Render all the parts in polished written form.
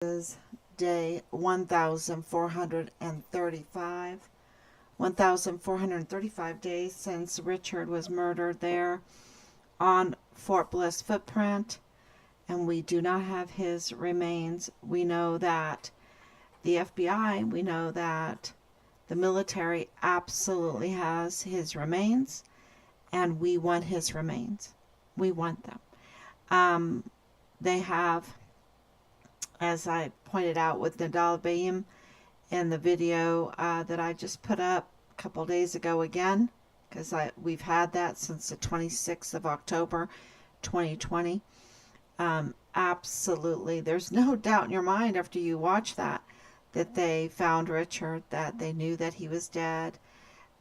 Is day 1435. 1435 days since Richard was murdered there on Fort Bliss footprint, and we do not have his remains. We know that the FBI, we know that the military absolutely has his remains, and we want his remains. We want them. They have, as I pointed out with Nadal Bayim in the video that I just put up a couple days ago again, because we've had that since the 26th of October 2020. Absolutely, there's no doubt in your mind after you watch that they found Richard, that they knew that he was dead,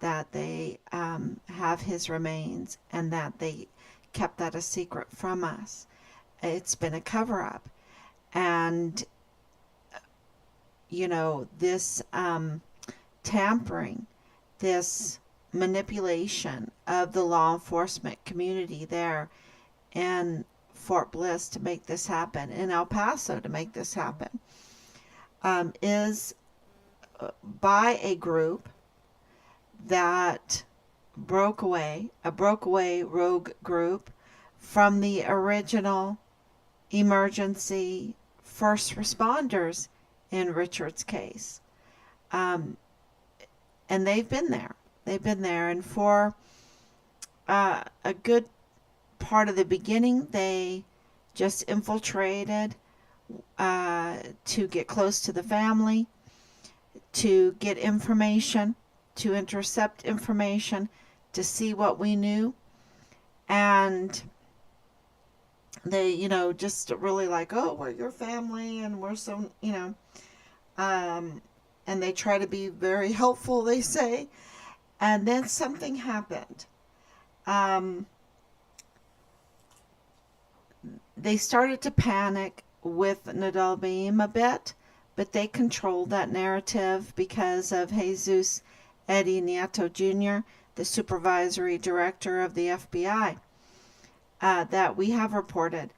that they have his remains, and that they kept that a secret from us. It's been a cover-up. And, this tampering, this manipulation of the law enforcement community there in Fort Bliss to make this happen, in El Paso to make this happen, is by a group that broke away, a rogue group from the original emergency first responders in Richard's case. And they've been there. And for a good part of the beginning, they just infiltrated to get close to the family, to get information, to intercept information, to see what we knew. And they, just really like, oh, we're your family and we're so, and they try to be very helpful, they say. And then something happened. They started to panic with Nadal Bayim a bit, but they controlled that narrative because of Jesus Eddie Nieto Jr., the supervisory director of the FBI. That we have reported.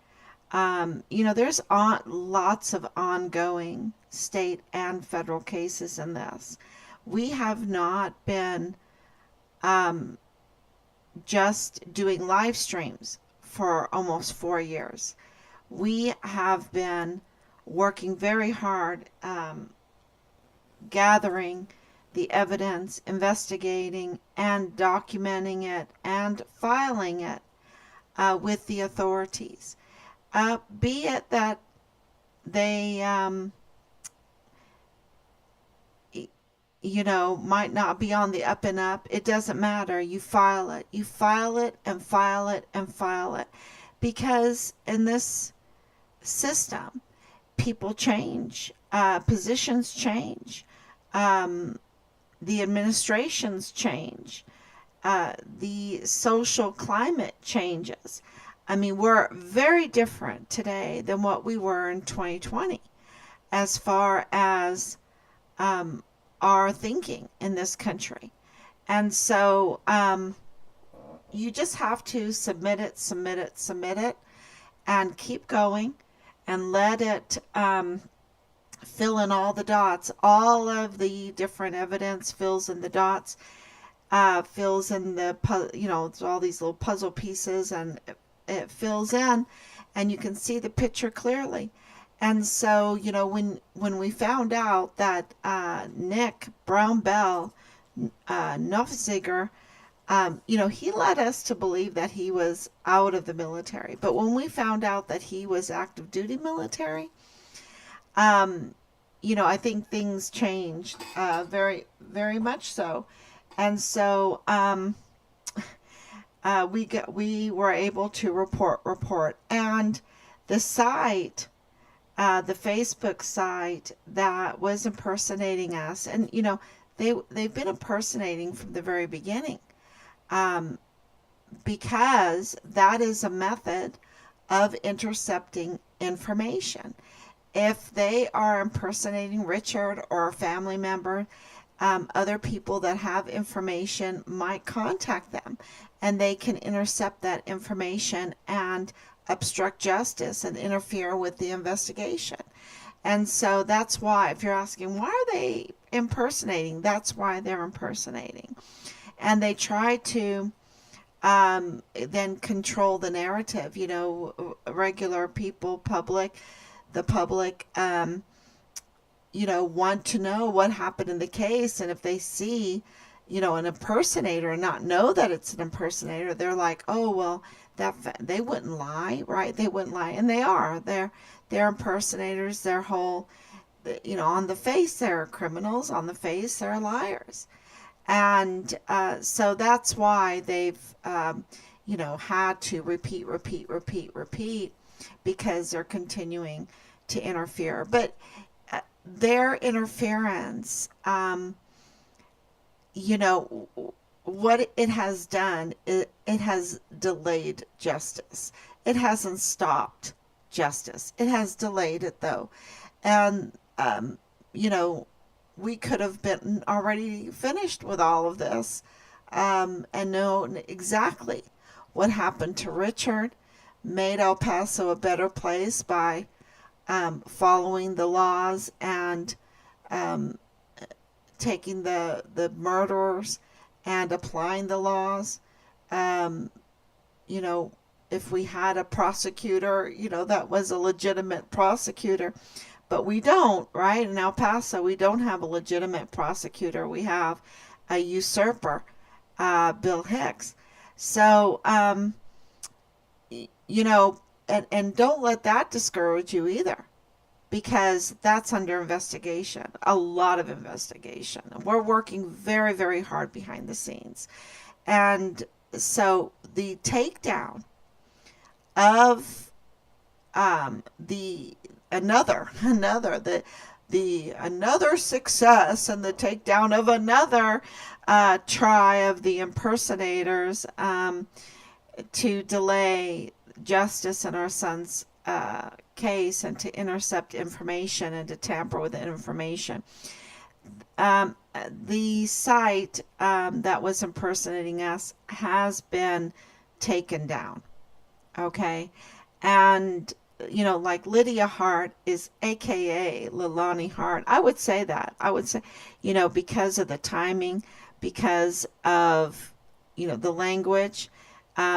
There's lots of ongoing state and federal cases in this. We have not been just doing live streams for almost 4 years. We have been working very hard, gathering the evidence, investigating and documenting it and filing it with the authorities, be it that they, might not be on the up and up. It doesn't matter. You file it and file it and file it, because in this system, people change, positions change, the administrations change. The social climate changes. I mean, we're very different today than what we were in 2020 as far as our thinking in this country. And so you just have to submit it, and keep going and let it fill in all the dots. All of the different evidence fills in the dots. Fills in the, it's all these little puzzle pieces, and it fills in, and you can see the picture clearly. And so, when we found out that Nick Brown Bell, Nofziger, he led us to believe that he was out of the military. But when we found out that he was active duty military, I think things changed very, very much so. And so we were able to report, and the site, the Facebook site that was impersonating us, and they've been impersonating from the very beginning, because that is a method of intercepting information. If they are impersonating Richard or a family member, other people that have information might contact them, and they can intercept that information and obstruct justice and interfere with the investigation. And so that's why, if you're asking, why are they impersonating? That's why they're impersonating. And they try to then control the narrative. Regular people, the public, want to know what happened in the case. And if they see, an impersonator and not know that it's an impersonator, they're like, oh, well, they wouldn't lie, right? They wouldn't lie. And they are. They're impersonators. Their whole, on the face, they're criminals. On the face, they're liars. And so that's why they've, had to repeat, because they're continuing to interfere. But their interference, what it has done, it has delayed justice. It hasn't stopped justice. It has delayed it, though. And, we could have been already finished with all of this, and known exactly what happened to Richard, made El Paso a better place by following the laws and taking the murderers and applying the laws. Um, if we had a prosecutor, that was a legitimate prosecutor, but we don't, right? In El Paso, we don't have a legitimate prosecutor. We have a usurper, Bill Hicks. So, and don't let that discourage you either, because that's under investigation, a lot of investigation. We're working very, very hard behind the scenes. And so the takedown of the another success, and the takedown of another try of the impersonators, to delay justice in our son's case, and to intercept information and to tamper with the information. The site that was impersonating us has been taken down. Okay. And, like Lydia Hart is AKA Leilani Hart. I would say that. I would say, because of the timing, because of, the language,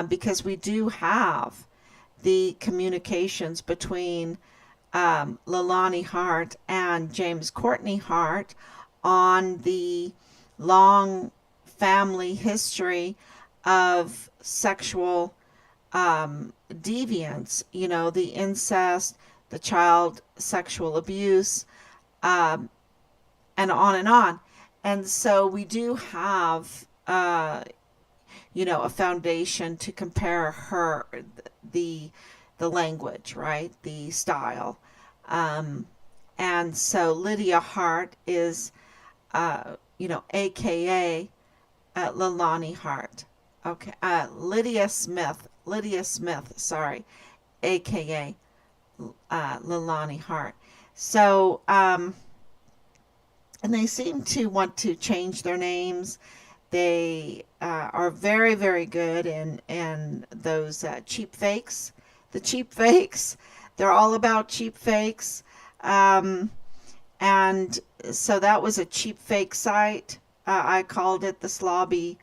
because we do have the communications between Leilani Hart and James Courtney Hart on the long family history of sexual deviance, the incest, the child sexual abuse, and on and on. And so we do have, a foundation to compare the language, right? The style. And so Lydia Hart is, AKA Leilani Hart. Okay. Lydia Smith, sorry, AKA Leilani Hart. So, and they seem to want to change their names. They are very, very good in those cheap fakes. The cheap fakes. They're all about cheap fakes. And so that was a cheap fake site. I called it the Slobby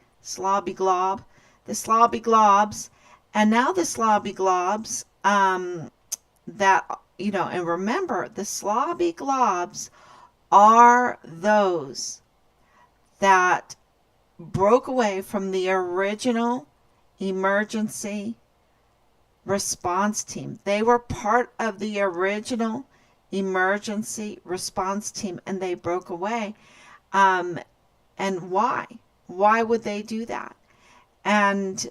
Glob. The Slobby Globs. And now the Slobby Globs, that, and remember, the Slobby Globs are those that broke away from the original emergency response team. They were part of the original emergency response team, and they broke away. And why? Why would they do that? And,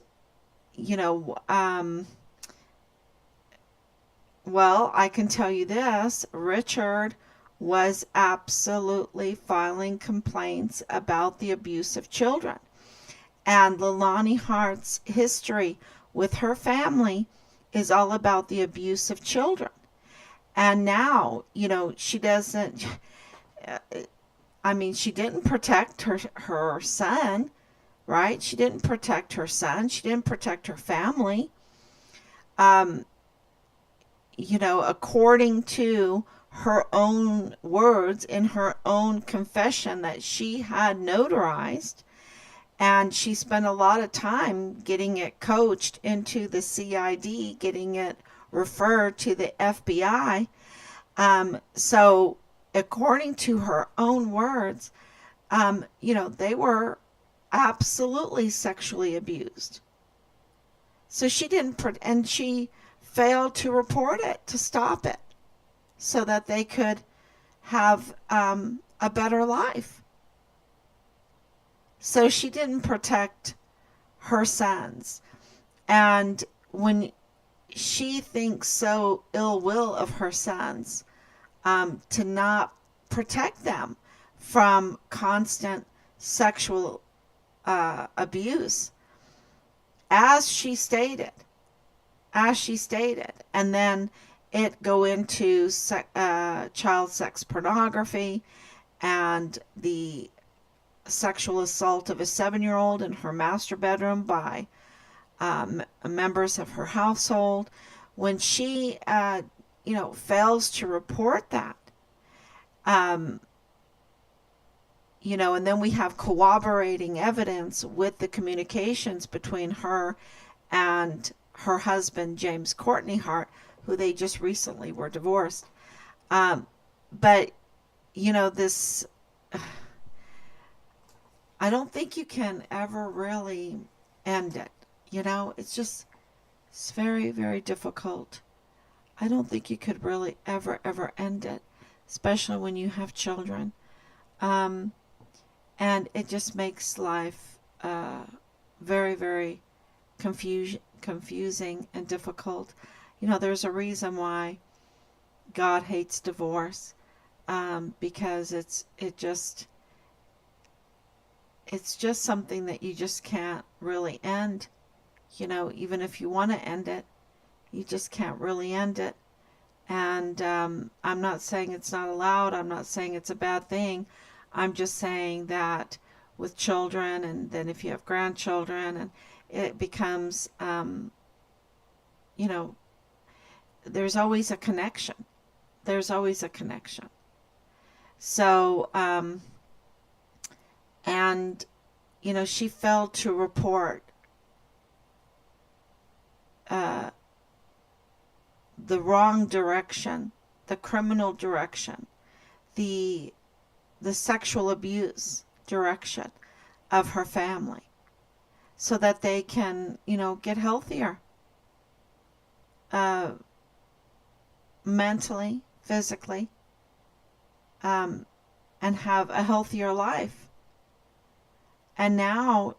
well, I can tell you this. Richard was absolutely filing complaints about the abuse of children. And Leilani Hart's history with her family is all about the abuse of children. And now, she doesn't, she didn't protect her son, right? She didn't protect her son. She didn't protect her family. According to her own words in her own confession that she had notarized, and she spent a lot of time getting it coached into the CID, getting it referred to the FBI. So according to her own words, they were absolutely sexually abused. So she didn't, and she failed to report it, to stop it, so that they could have a better life. So she didn't protect her sons. And when she thinks so ill will of her sons, to not protect them from constant sexual abuse, as she stated, and then it go into child sex pornography and the sexual assault of a 7-year-old in her master bedroom by members of her household. When she, fails to report that, and then we have corroborating evidence with the communications between her and her husband, James Courtney Hart, who they just recently were divorced. But, this, I don't think you can ever really end it. It's very, very difficult. I don't think you could really ever end it, especially when you have children. And it just makes life very, very confusing and difficult. There's a reason why God hates divorce, because it's just something that you just can't really end. Even if you want to end it, you just can't really end it. And I'm not saying it's not allowed. I'm not saying it's a bad thing. I'm just saying that with children, and then if you have grandchildren, and it becomes, there's always a connection. There's always a connection. So, and, she failed to report the wrong direction, the criminal direction, the sexual abuse direction of her family, so that they can, get healthier, mentally, physically, and have a healthier life. And now,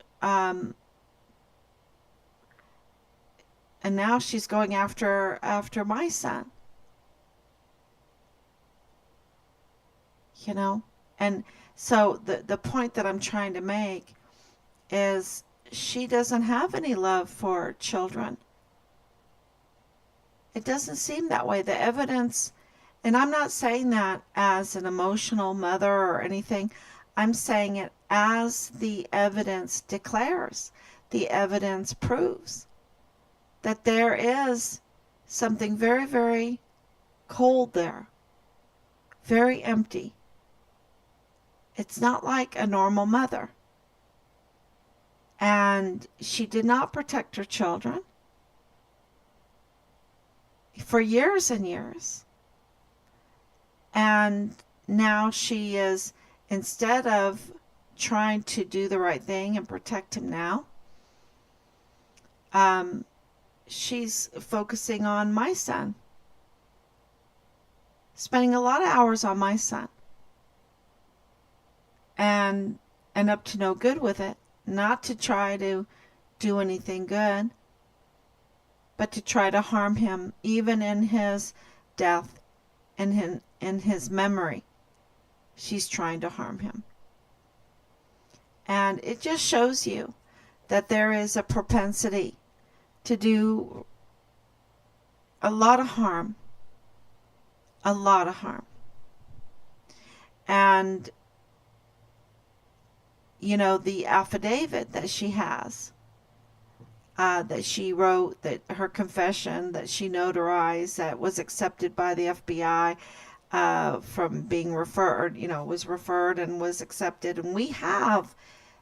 she's going after my son. And so the point that I'm trying to make is she doesn't have any love for children. It doesn't seem that way. The evidence, and I'm not saying that as an emotional mother or anything. I'm saying it as the evidence declares. The evidence proves that there is something very, very cold there. Very empty. It's not like a normal mother. And she did not protect her children for years and years. And now she is, instead of trying to do the right thing and protect him now, she's focusing on my son. Spending a lot of hours on my son. And up to no good with it. Not to try to do anything good, but to try to harm him, even in his death, in his memory. She's trying to harm him. And it just shows you that there is a propensity to do a lot of harm. A lot of harm. And the affidavit that she has, that she wrote, that her confession that she notarized, that was accepted by the FBI, from being referred, was referred and was accepted. And we have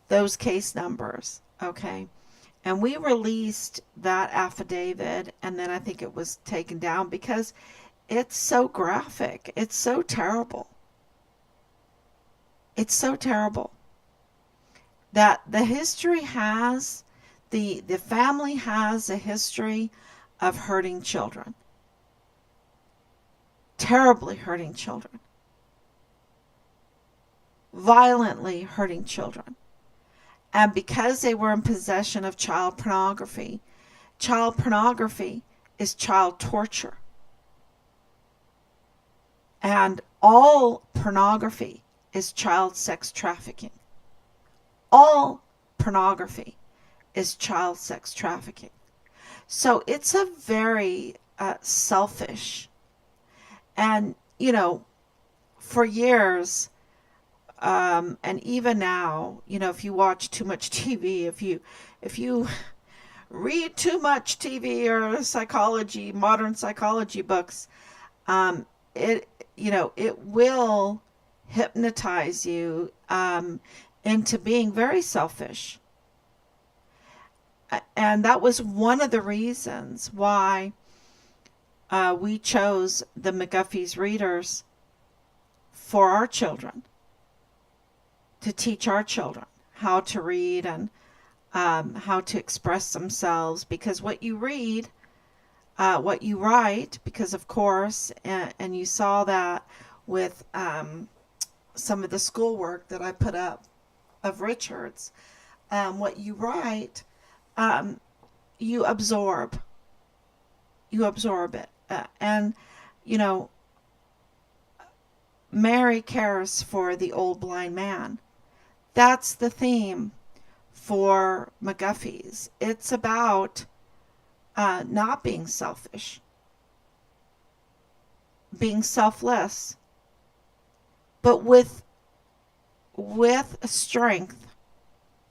those case numbers, okay? And we released that affidavit, and then I think it was taken down because it's so graphic. It's so terrible. It's so terrible that the history has, the family has a history of hurting children. Terribly hurting children. Violently hurting children. And because they were in possession of child pornography is child torture. And all pornography is child sex trafficking. All pornography is child sex trafficking. So it's a very selfish, and for years, and even now, if you watch too much TV, if you read too much TV or modern psychology books, it will hypnotize you into being very selfish. And that was one of the reasons why we chose the McGuffey's readers for our children, to teach our children how to read and how to express themselves. Because what you read, what you write, because of course, and you saw that with some of the schoolwork that I put up of Richard's, what you write, you absorb it. And Mary cares for the old blind man. That's the theme for McGuffey's. It's about not being selfish, being selfless, but with strength.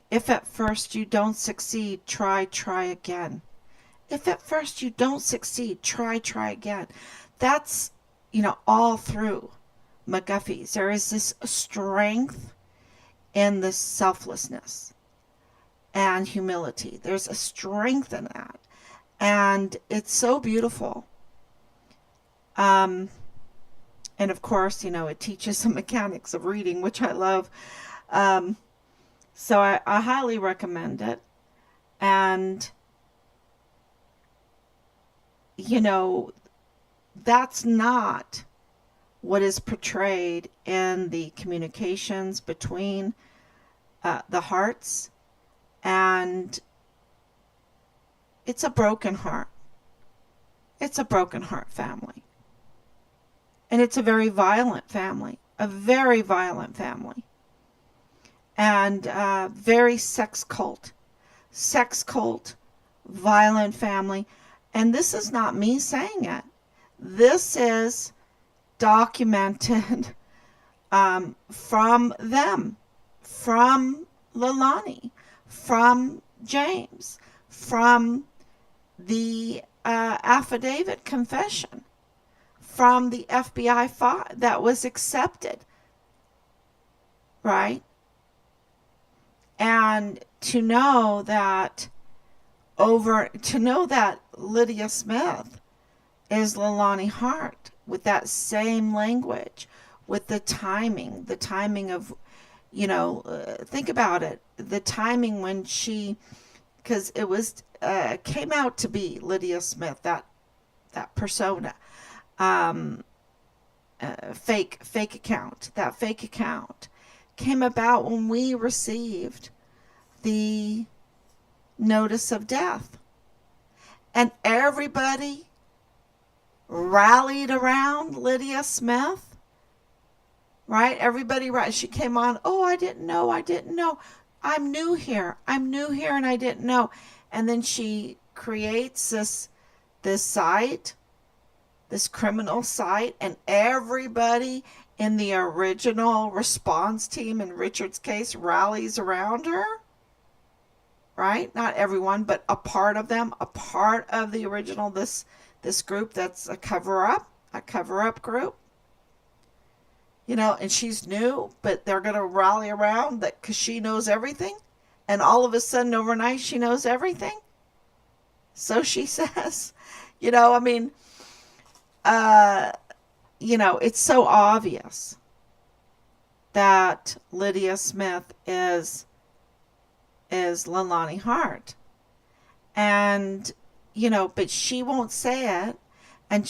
If at first you don't succeed, try again. If at first you don't succeed, try again. That's, all through McGuffey's. There is this strength in this selflessness and humility. There's a strength in that. And it's so beautiful. And of course, it teaches the mechanics of reading, which I love. So I highly recommend it. And, that's not what is portrayed in the communications between the hearts. And it's a broken heart. It's a broken heart family. And it's a very violent family. A very violent family. And very sex cult, violent family. And this is not me saying it. This is documented from them, from Leilani, from James, from the affidavit confession, from the FBI file that was accepted, right? And to know that Lydia Smith is Leilani Hart, with that same language, with the timing of, think about it, the timing when because it was, came out to be Lydia Smith, that persona, fake account, that fake account came about when we received the notice of death. And everybody rallied around Lydia Smith, right? Everybody, right? She came on, oh, I didn't know. I'm new here, and I didn't know. And then she creates this site, this criminal site, and everybody in the original response team in Richard's case rallies around her, right? Not everyone, but a part of them, a part of the original, this group that's a cover-up group. and she's new, but they're going to rally around that because she knows everything. And all of a sudden, overnight, she knows everything. So she says, I mean, uh, it's so obvious that Lydia Smith is Leilani Hart. And, but she won't say it. And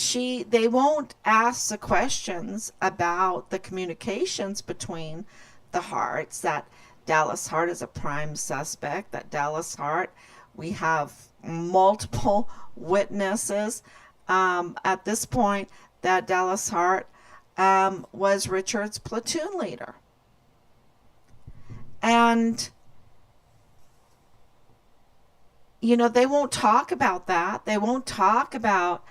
they won't ask the questions about the communications between the Harts, that Dallas Hart is a prime suspect, that Dallas Hart, we have multiple witnesses at this point, that Dallas Hart was Richard's platoon leader. And, they won't talk about that. They won't talk about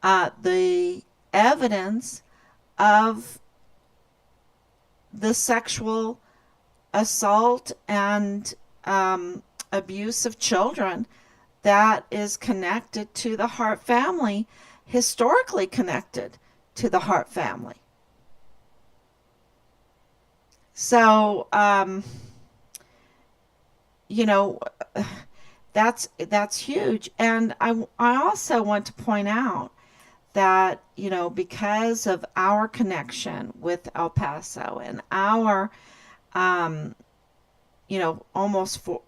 the evidence of the sexual assault and abuse of children that is connected to the Hart family, historically connected to the Hart family. So, that's huge. And I also want to point out that, because of our connection with El Paso and our, almost for,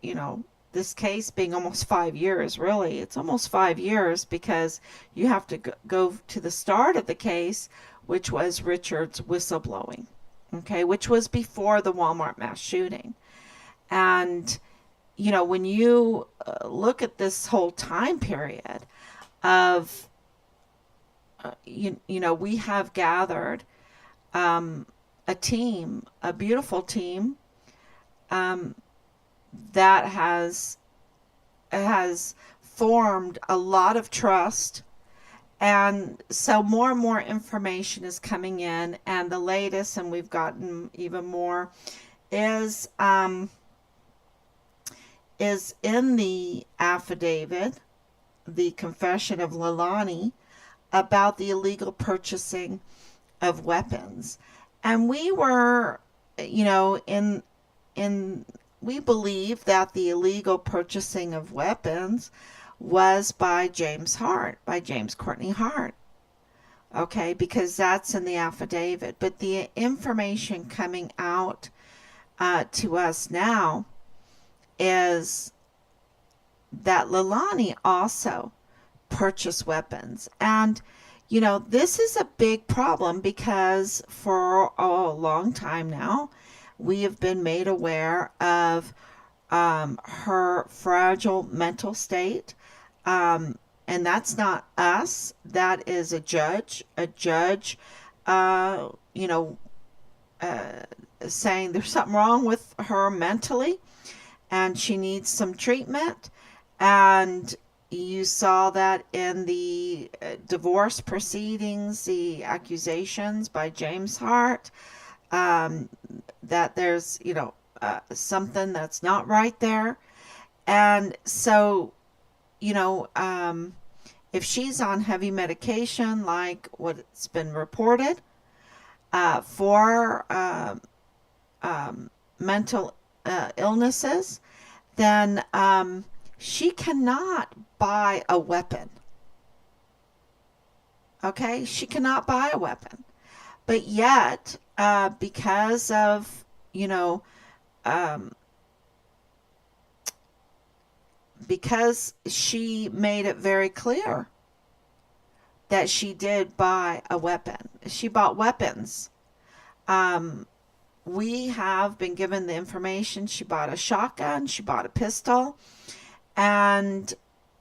this case being almost 5 years, really, it's almost 5 years because you have to go to the start of the case, which was Richard's whistleblowing, okay, which was before the Walmart mass shooting. And, when you look at this whole time period of, we have gathered a team, a beautiful team that has formed a lot of trust. And so more and more information is coming in, and the latest, and we've gotten even more, is in the affidavit, the confession of Leilani, about the illegal purchasing of weapons. And we were, in we believe that the illegal purchasing of weapons was by James Courtney Hart. Okay, because that's in the affidavit. But the information coming out to us now is that Leilani also purchased weapons. And, this is a big problem because for a long time now, we have been made aware of her fragile mental state. And that's not us. That is a judge. Saying there's something wrong with her mentally and she needs some treatment. And you saw that in the divorce proceedings, the accusations by James Hart, that there's, something that's not right there. And so, if she's on heavy medication, like what's been reported, for mental illnesses, then she cannot buy a weapon. Okay? She cannot buy a weapon. But yet, because of, because she made it very clear that she did buy a weapon. She bought weapons. We have been given the information. She bought a shotgun. She bought a pistol. And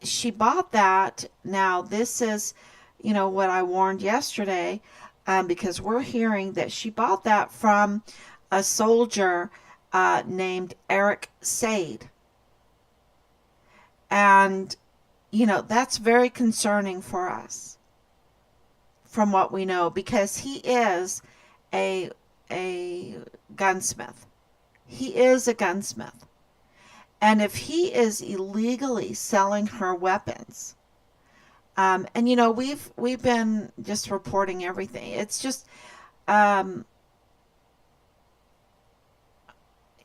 she bought that. Now, this is, what I warned yesterday, because we're hearing that she bought that from a soldier named Eric Sade. And, that's very concerning for us from what we know, because he is a gunsmith. He is a gunsmith. And if he is illegally selling her weapons, and we've been just reporting everything. It's just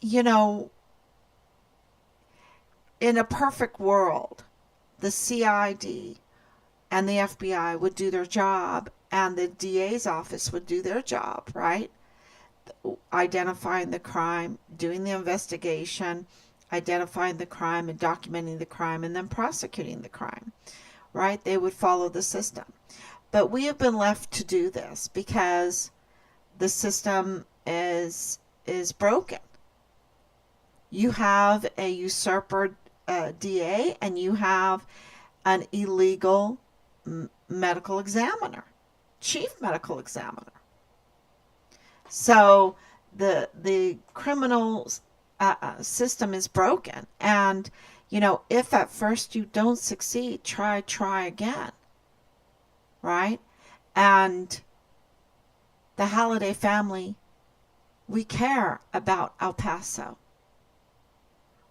you know, in a perfect world, the CID and the FBI would do their job and the DA's office would do their job, right? Identifying the crime, doing the investigation, identifying the crime and documenting the crime, and then prosecuting the crime, right? They would follow the system. But we have been left to do this because the system is broken. You have a usurper DA and you have an illegal medical examiner, chief medical examiner. So the criminal system is broken, and if at first you don't succeed, try again, right? And the Halliday family, we care about El Paso.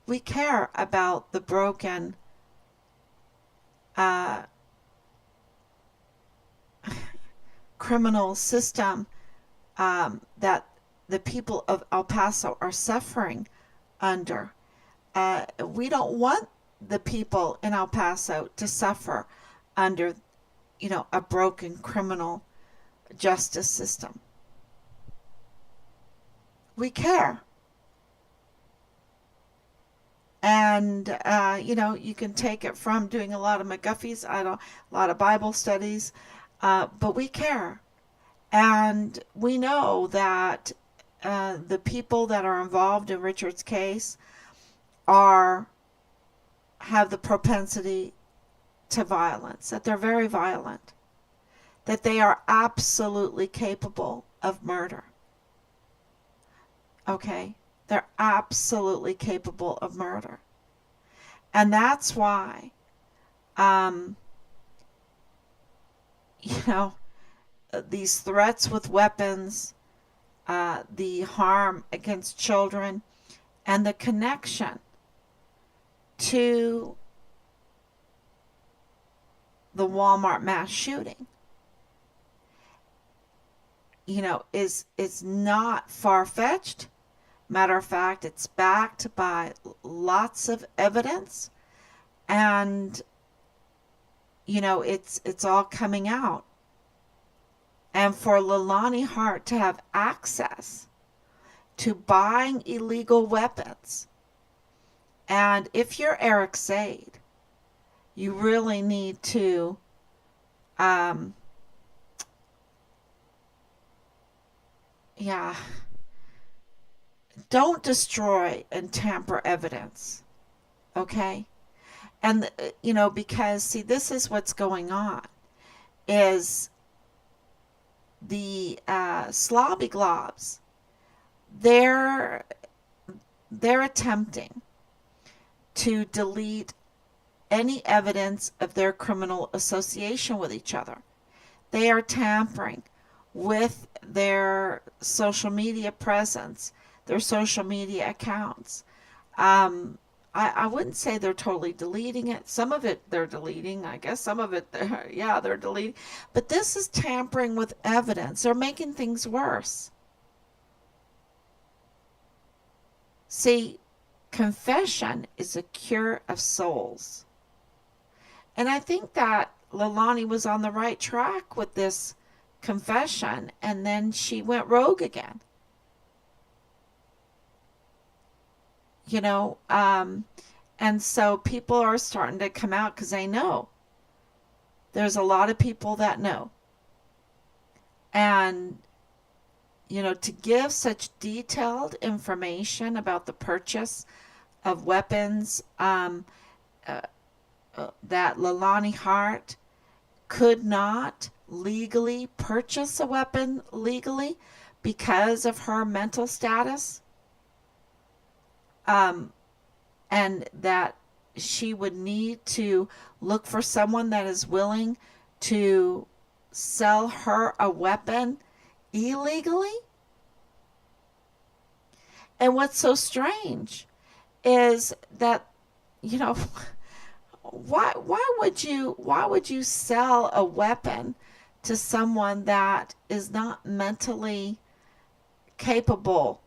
We care about the broken criminal system that the people of El Paso are suffering under. We don't want the people in El Paso to suffer under, a broken criminal justice system. We care. And, you can take it from doing a lot of McGuffies, a lot of Bible studies, but we care. And we know that the people that are involved in Richard's case have the propensity to violence, that they're very violent, that they are absolutely capable of murder. Okay? They're absolutely capable of murder. And that's why, these threats with weapons, the harm against children, and the connection to the Walmart mass shooting, is not far-fetched. Matter of fact, it's backed by lots of evidence, and it's all coming out. And for Leilani Hart to have access to buying illegal weapons, and if you're Eric Zaid, you really need to don't destroy and tamper evidence, okay? And because see, this is what's going on, is the Slobby globs, they're attempting to delete any evidence of their criminal association with each other. They are tampering with their social media presence, their social media accounts. I wouldn't say they're totally deleting it. Some of it they're deleting. I guess some of it, they're deleting. But this is tampering with evidence. They're making things worse. See, confession is a cure of souls. And I think that Leilani was on the right track with this confession, and then she went rogue again. And so people are starting to come out because they know. There's a lot of people that know. And, to give such detailed information about the purchase of weapons, that Leilani Hart could not legally purchase a weapon legally because of her mental status, and that she would need to look for someone that is willing to sell her a weapon illegally. And what's so strange is that, why would you sell a weapon to someone that is not mentally capable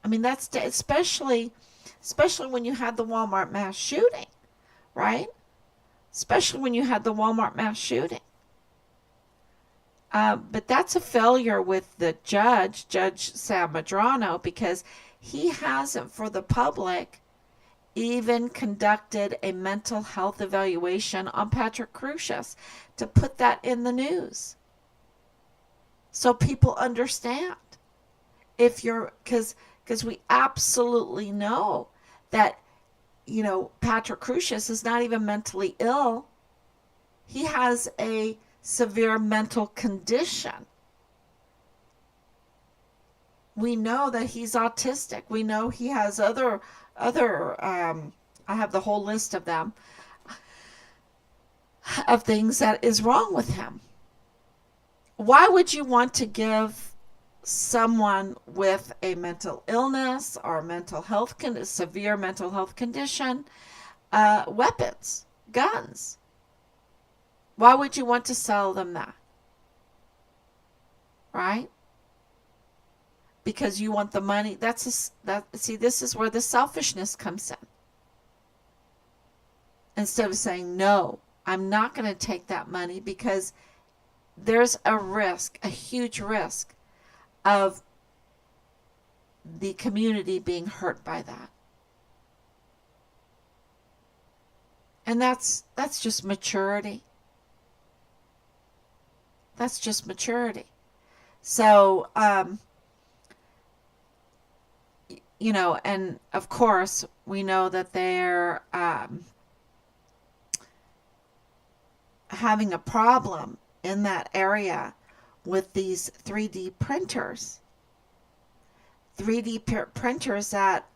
I mean, that's especially when you had the Walmart mass shooting, right? Especially when you had the Walmart mass shooting. But that's a failure with the Judge Sam Madrano, because he hasn't, for the public, even conducted a mental health evaluation on Patrick Crusius to put that in the news so people understand. If you're, because we absolutely know that, Patrick Crusius is not even mentally ill. He has a severe mental condition. We know that he's autistic. We know he has other I have the whole list of them, of things that is wrong with him. Why would you want to give someone with a mental illness or severe mental health condition, weapons, guns? Why would you want to sell them that? Right? Because you want the money. See, this is where the selfishness comes in. Instead of saying, no, I'm not going to take that money, because there's a risk, a huge risk of the community being hurt by that. And that's just maturity. That's just maturity. So, and of course, we know that they're having a problem in that area with these 3D printers. 3D printers that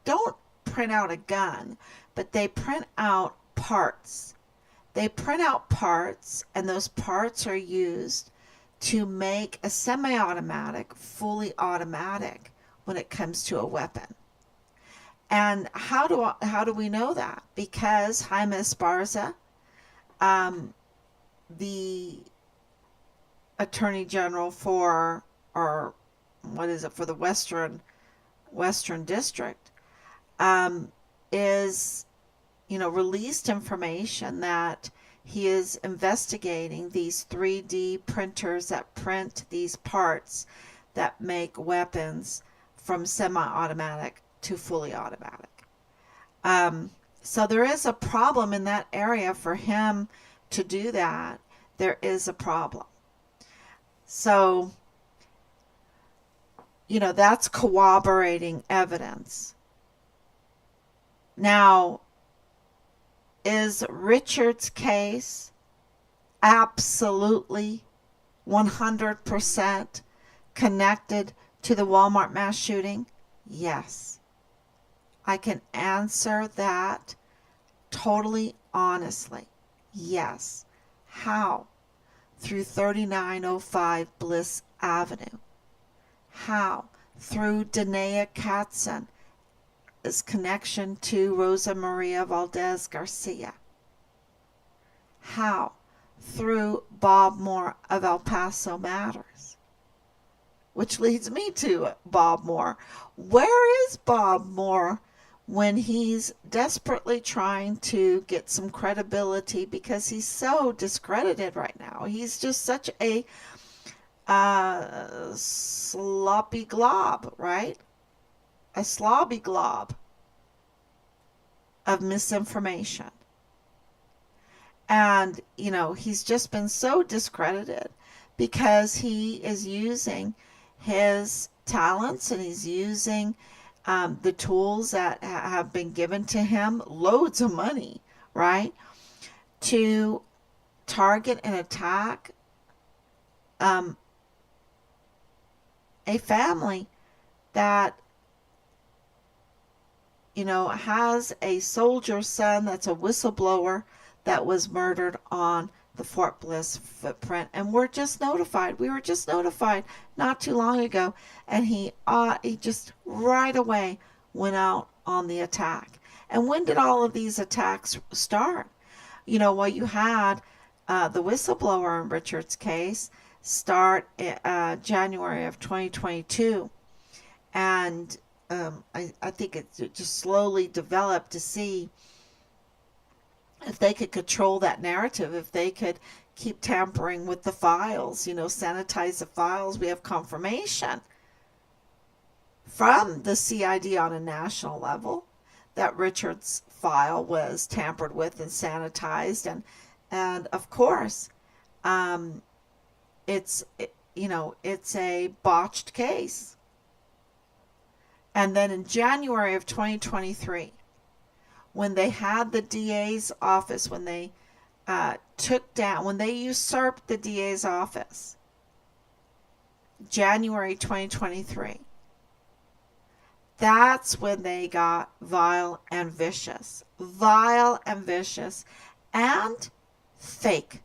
don't print out a gun, but they print out parts. They print out parts, and those parts are used to make a semi-automatic, fully automatic when it comes to a weapon. And how do we know that? Because Jaime Esparza, the Attorney General for the Western District, is released information that he is investigating these 3D printers that print these parts that make weapons from semi-automatic to fully automatic. So there is a problem in that area for him to do that. There is a problem. So, that's corroborating evidence. Now, is Richard's case absolutely 100% connected to the Walmart mass shooting? Yes. I can answer that totally honestly. Yes. How? Through 3905 Bliss Avenue. How? Through Danae Katzen, his connection to Rosa Maria Valdez Garcia. How? Through Bob Moore of El Paso Matters. Which leads me to Bob Moore. Where is Bob Moore when he's desperately trying to get some credibility, because he's so discredited right now? He's just such a sloppy glob, right? A slobby glob of misinformation. And, he's just been so discredited because he is using his talents, and he's using the tools that have been given to him, loads of money, right, to target and attack a family that has a soldier son that's a whistleblower that was murdered on the Fort Bliss footprint. And we're just notified. We were just notified not too long ago. And he just right away went out on the attack. And when did all of these attacks start? You had the whistleblower in Richard's case start January of 2022. And I think it just slowly developed to see if they could control that narrative, if they could keep tampering with the files, sanitize the files. We have confirmation from the CID on a national level that Richard's file was tampered with and sanitized, and of course, um, it's a botched case. And then in January of 2023, when they had the DA's office, when they when they usurped the DA's office, January 2023, that's when they got vile and vicious. Vile and vicious and fake.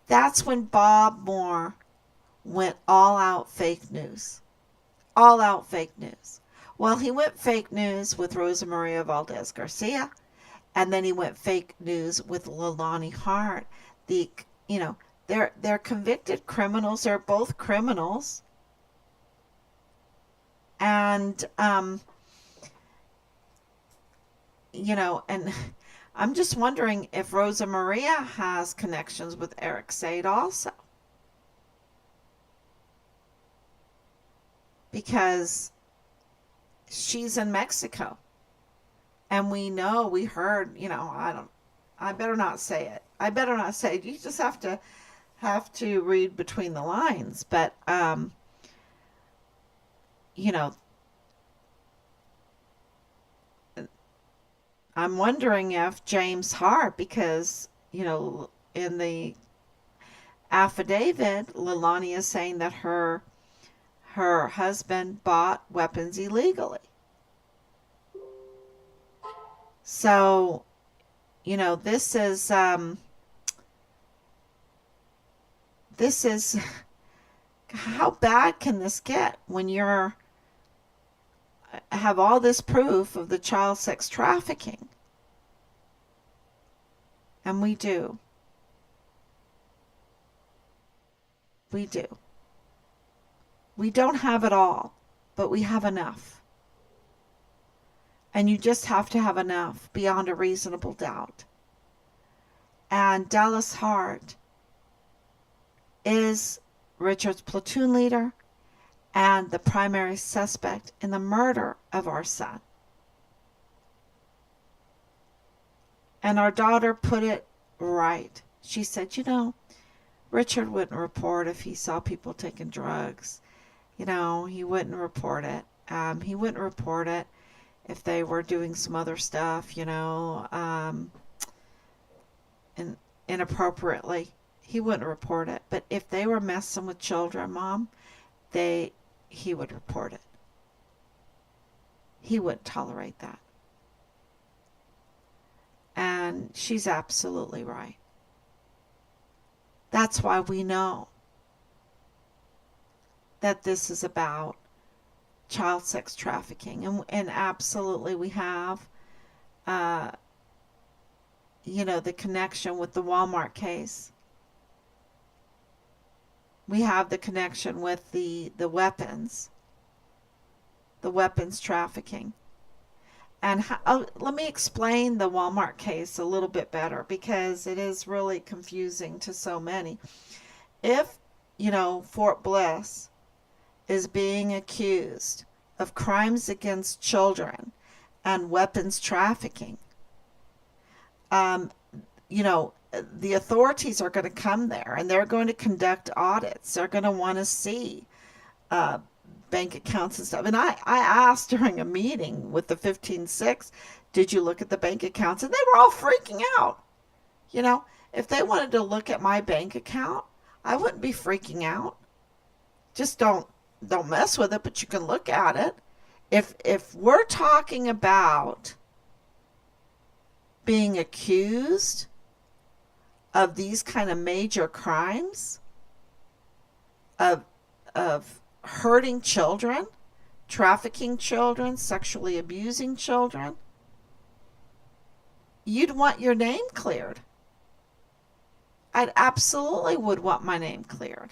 That's when Bob Moore went all out fake news. All out fake news. Well, he went fake news with Rosa Maria Valdez Garcia, and then he went fake news with Leilani Hart. The they're convicted criminals. They're both criminals, and and I'm just wondering if Rosa Maria has connections with Eric Said also, because she's in Mexico. And we heard, I better not say it. I better not say it. You just have to read between the lines. But, you know, I'm wondering if James Hart, because, in the affidavit, Leilani is saying that her husband bought weapons illegally. So, this is how bad can this get when you're have all this proof of the child sex trafficking? And we do. We do. We don't have it all, but we have enough. And you just have to have enough beyond a reasonable doubt. And Dallas Hart is Richard's platoon leader and the primary suspect in the murder of our son. And our daughter put it right. She said, Richard wouldn't report if he saw people taking drugs. He wouldn't report it. He wouldn't report it if they were doing some other stuff, and inappropriately. He wouldn't report it. But if they were messing with children, Mom, he would report it. He wouldn't tolerate that. And she's absolutely right. That's why we know that this is about child sex trafficking. And absolutely we have, the connection with the Walmart case. We have the connection with the weapons trafficking. And let me explain the Walmart case a little bit better, because it is really confusing to so many. If, Fort Bliss is being accused of crimes against children and weapons trafficking, the authorities are going to come there and they're going to conduct audits. They're going to want to see bank accounts and stuff. And I asked during a meeting with the 15-6, did you look at the bank accounts? And they were all freaking out. If they wanted to look at my bank account, I wouldn't be freaking out. Just don't mess with it, but you can look at it. If we're talking about being accused of these kind of major crimes, of hurting children, trafficking children, sexually abusing children, you'd want your name cleared. I absolutely would want my name cleared.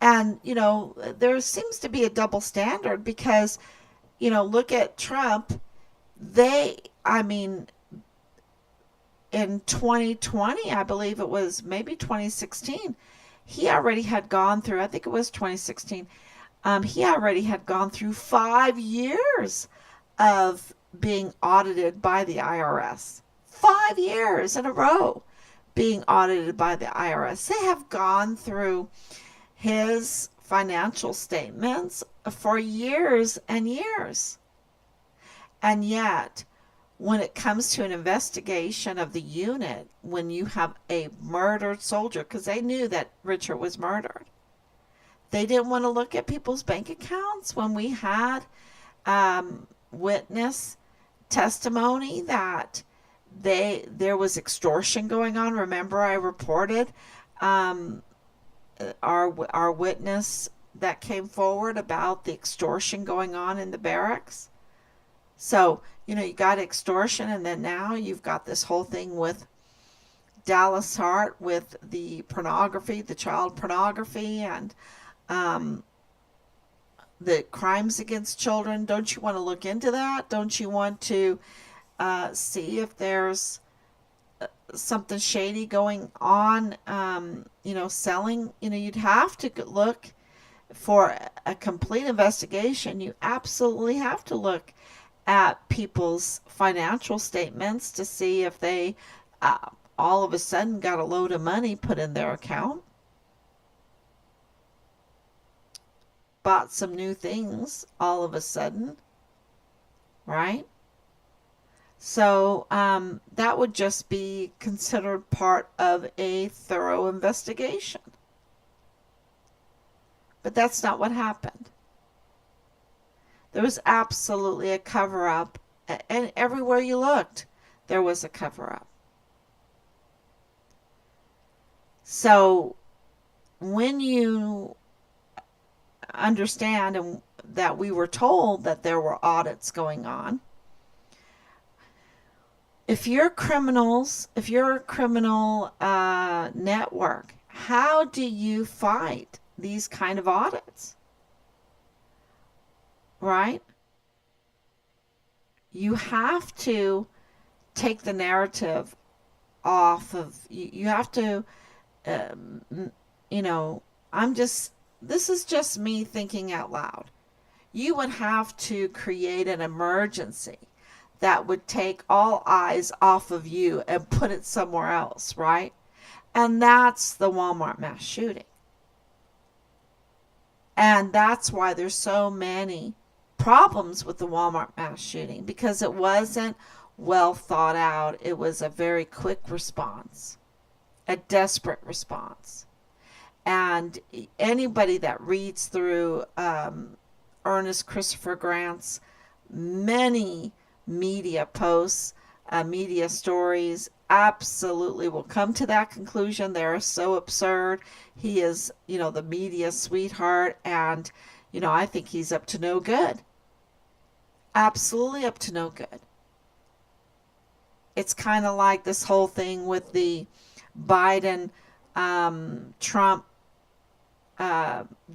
And, there seems to be a double standard, because look at Trump. They, I mean, in 2020, I believe it was maybe 2016, he already had gone through, I think it was 2016, he already had gone through 5 years of being audited by the IRS. 5 years in a row being audited by the IRS. They have gone through his financial statements for years and years. And yet, when it comes to an investigation of the unit, when you have a murdered soldier, because they knew that Richard was murdered, they didn't want to look at people's bank accounts. When we had witness testimony that there was extortion going on. Remember, I reported our witness that came forward about the extortion going on in the barracks. So, you got extortion, and then now you've got this whole thing with Dallas Hart with the pornography, the child pornography, and the crimes against children. Don't you want to look into that? Don't you want to see if there's something shady going on, selling? You'd have to look for a complete investigation. You absolutely have to look at people's financial statements to see if they all of a sudden got a load of money put in their account, bought some new things all of a sudden, right? So that would just be considered part of a thorough investigation. But that's not what happened. There was absolutely a cover-up, and everywhere you looked, there was a cover-up. So when you understand that we were told that there were audits going on, if you're criminals, if you're a criminal network, how do you fight these kind of audits? Right? You have to take the narrative off of, you have to, this is just me thinking out loud. You would have to create an emergency that would take all eyes off of you and put it somewhere else, right? And that's the Walmart mass shooting. And that's why there's so many problems with the Walmart mass shooting, because it wasn't well thought out. It was a very quick response, a desperate response. And anybody that reads through Ernest Christopher Grant's many media posts, media stories, absolutely will come to that conclusion. They're so absurd. He is, the media sweetheart, and, I think he's up to no good. Absolutely up to no good. It's kind of like this whole thing with the Biden Trump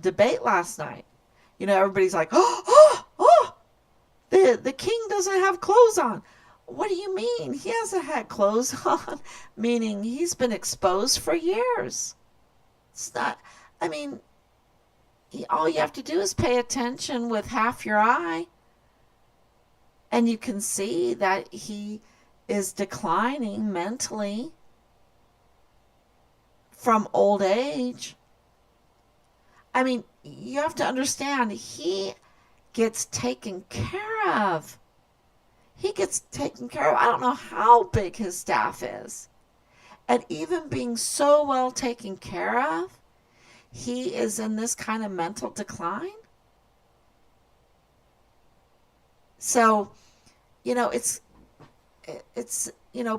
debate last night. Everybody's like, the king doesn't have clothes on. What do you mean? He hasn't had clothes on, meaning he's been exposed for years. It's not, all you have to do is pay attention with half your eye, and you can see that he is declining mentally from old age. You have to understand, he gets taken care of. He gets taken care of. I don't know how big his staff is. And even being so well taken care of, he is in this kind of mental decline. So, it's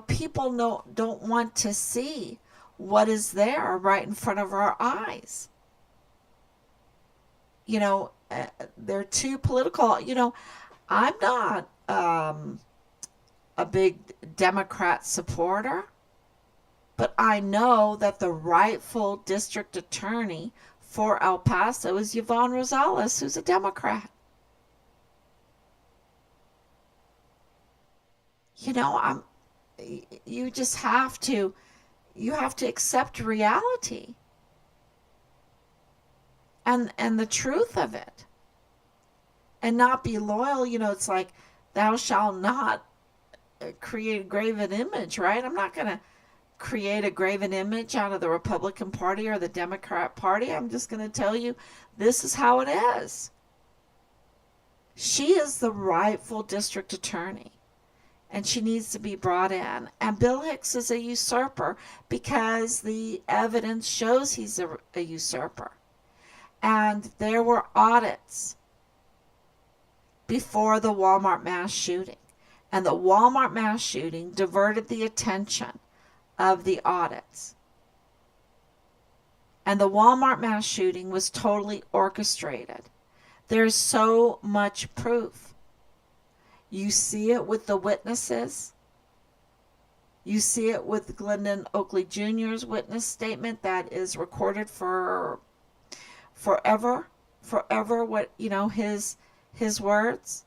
people don't want to see what is there right in front of our eyes. They're too political. I'm not a big Democrat supporter, but I know that the rightful district attorney for El Paso is Yvonne Rosales, who's a Democrat. you know, you just have to, you have to accept reality and the truth of it, and not be loyal. You know, it's like, thou shalt not create a graven image, right? I'm not going to create a graven image out of the Republican Party or the Democrat Party. I'm just going to tell you this is how it is. She is the rightful district attorney, and she needs to be brought in. And Bill Hicks is a usurper because the evidence shows he's a usurper. And there were audits before the Walmart mass shooting. And the Walmart mass shooting diverted the attention of the audits. And the Walmart mass shooting was totally orchestrated. There's so much proof. You see it with the witnesses. You see it with Glendon Oakley Jr.'s witness statement that is recorded for forever. Forever, what, you know, his words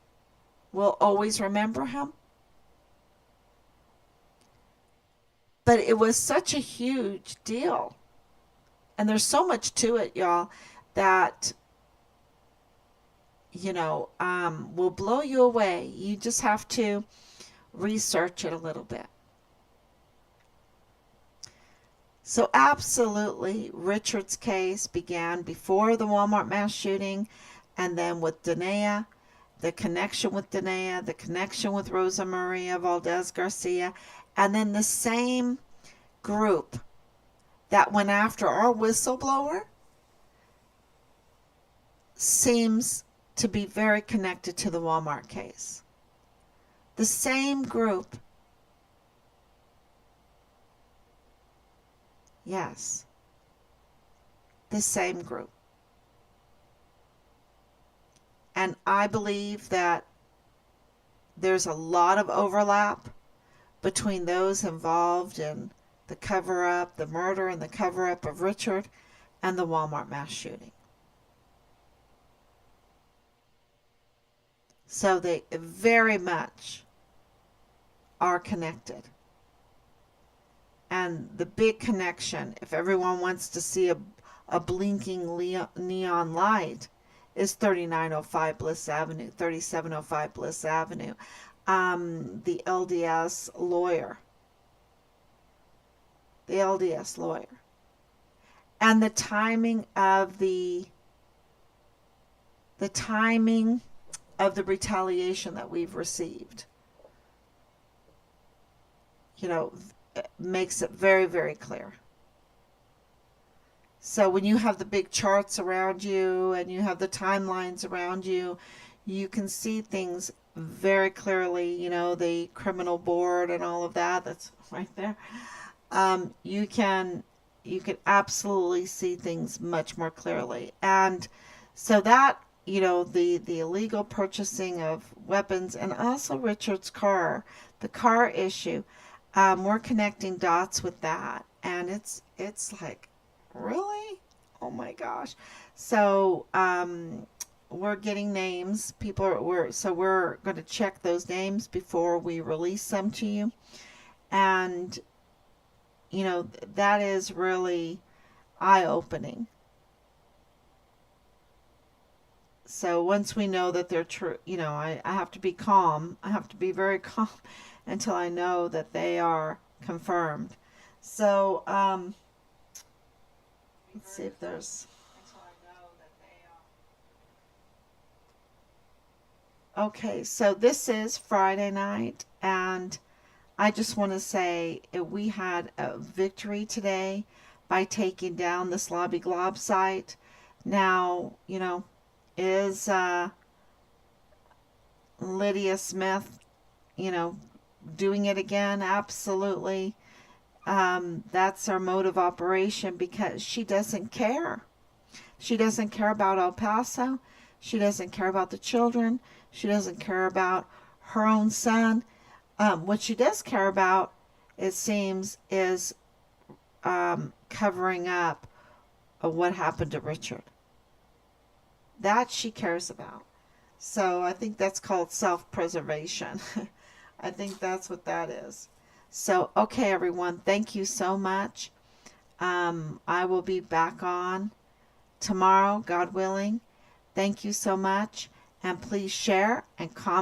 will always remember him. But it was such a huge deal. And there's so much to it, y'all, that, you know, will blow you away. You just have to research it a little bit. So absolutely, Richard's case began before the Walmart mass shooting, and then with Danae, the connection with Danae, the connection with Rosa Maria Valdez Garcia, and then the same group that went after our whistleblower seems to be very connected to the Walmart case. The same group. Yes. The same group. And I believe that there's a lot of overlap between those involved in the cover-up, the murder and the cover-up of Richard, and the Walmart mass shooting. So they very much are connected. And the big connection, if everyone wants to see a blinking neon light, is 3905 Bliss Avenue, 3705 Bliss Avenue. The LDS lawyer. The LDS lawyer. And the timing of the retaliation that we've received, you know, makes it very, very clear. So when you have the big charts around you and you have the timelines around you, you can see things very clearly, you know, the criminal board and all of that, that's right there. You can absolutely see things much more clearly. And so that, you know, the illegal purchasing of weapons, and also Richard's car, the car issue, we're connecting dots with that. And it's like, really? Oh my gosh. So we're getting names. We're going to check those names before we release them to you. And, you know, that is really eye-opening. So once we know that they're true, you know, I have to be calm. I have to be very calm until I know that they are confirmed. So, let's see if there's... Okay, so this is Friday night, and I just want to say we had a victory today by taking down the Slobby Glob site. Now, you know, is Lydia Smith, you know, doing it again? Absolutely. That's our mode of operation, because she doesn't care. She doesn't care about El Paso. She doesn't care about the children. She doesn't care about her own son. What she does care about, it seems, is covering up what happened to Richard. That she cares about. So I think that's called self-preservation. I think that's what that is. So, okay, everyone, thank you so much. I will be back on tomorrow, God willing. Thank you so much. And please share and comment.